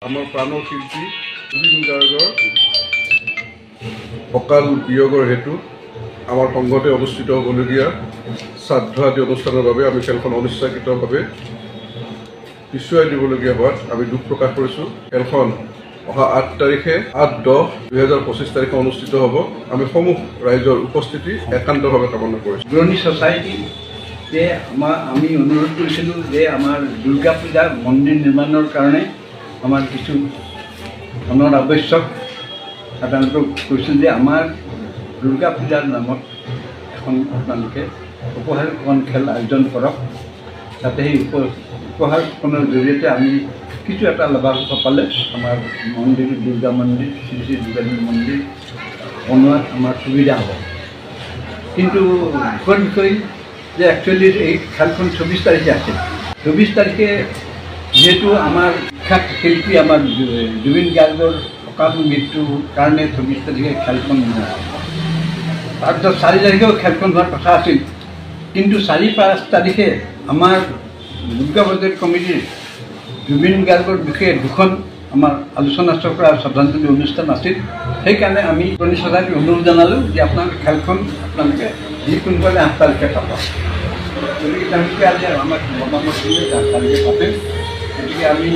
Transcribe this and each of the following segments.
আমাৰ প্ৰাণৰ শিল্পী জুবিন গাৰ্গৰ অকাল বিয়োগৰ হেতু আমাৰ সংঘতে অনুষ্ঠিত হ'বলগীয়া শ্ৰাদ্ধ আদি অনুষ্ঠানৰ বাবে আমি খেলখন অনিচ্ছাকৃতভাৱে পিছুৱাই দিবলগীয়া হোৱাত আমি দুখ প্ৰকাশ কৰিছোঁ। খেলখন অহা 8 তাৰিখে 8-10-2025 তাৰিখে অনুষ্ঠিত হ'ব। আমি সমূহ ৰাইজৰ উপস্থিতি একান্তভাৱে কামনা কৰিছোঁ। পুৰণি ছ'চাইটি যে আমি অনুৰোধ কৰিছিলোঁ যে আমাৰ দুৰ্গা পূজা মন্দিৰ নিৰ্মাণৰ কাৰণে আমাৰ কিছু ধনৰ আৱশ্যক। আপোনালোকক কৈছোঁ যে আমাৰ দুৰ্গা পূজাৰ নামত এখন আপোনালোকে উপহাৰখন খেল আয়োজন কৰক, যাতে সেই উপহাৰখনৰ জৰিয়তে আমি কিছু এটা লাভাংশ পালে আমাৰ মন্দিৰ দুৰ্গা মন্দিৰ শ্ৰী শ্ৰী দুৰ্গা মন্দিৰ বনোৱাত আমাৰ সুবিধা হ'ব। কিন্তু দুখৰ বিষয় যে একচুৱেলি এই খেলখন 24 তাৰিখে আছে। 24 তাৰিখে যিহেতু আমাৰ বিখ্যাত শিল্পী আমাৰ জুবিন গাৰ্গৰ অকাল মৃত্যুৰ কাৰণে 24 তাৰিখে খেলখন তাৰপিছত 4 তাৰিখেও খেলখন হোৱাৰ কথা আছিল, কিন্তু 4-5 তাৰিখে আমাৰ দুৰ্গা বজাৰ কমিটিৰ জুবিন গাৰ্গৰ বিষয়ে দুখন আমাৰ আলোচনা চক্ৰ আৰু শ্ৰদ্ধাঞ্জলি অনুষ্ঠান আছিল। সেইকাৰণে আমি পুৰণি ছ'চাইটিক অনুৰোধ জনালোঁ যে আপোনালোকে খেলখন আপোনালোকে যিকোনোভাৱে 8 তাৰিখে পাতক। গতিকে তেওঁলোকে আজি আমাক মতামত দিলে 8 তাৰিখে পাতিম। গতিকে আমি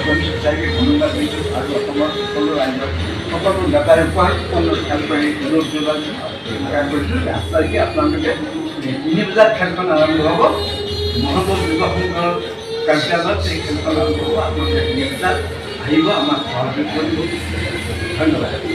পুৰণি ছ'চাইটিক ধন্যবাদ দিছোঁ আৰু অসমৰ সকলো ৰাইজক সকলো নেতাই উপহাৰসমূহ খেল কৰি অনুৰোধ জনাইছোঁ। 8 তাৰিখে আপোনালোকে 3 বজাত খেলখন আৰম্ভ হ'ব। মহানগৰ যুৱ সংঘৰ কাৰ্যালয়ত এই খেলখন আৰম্ভ হ'ব। আপোনালোকে 3 বজাত আহিব, আমাক সহযোগ কৰিব। ধন্যবাদ।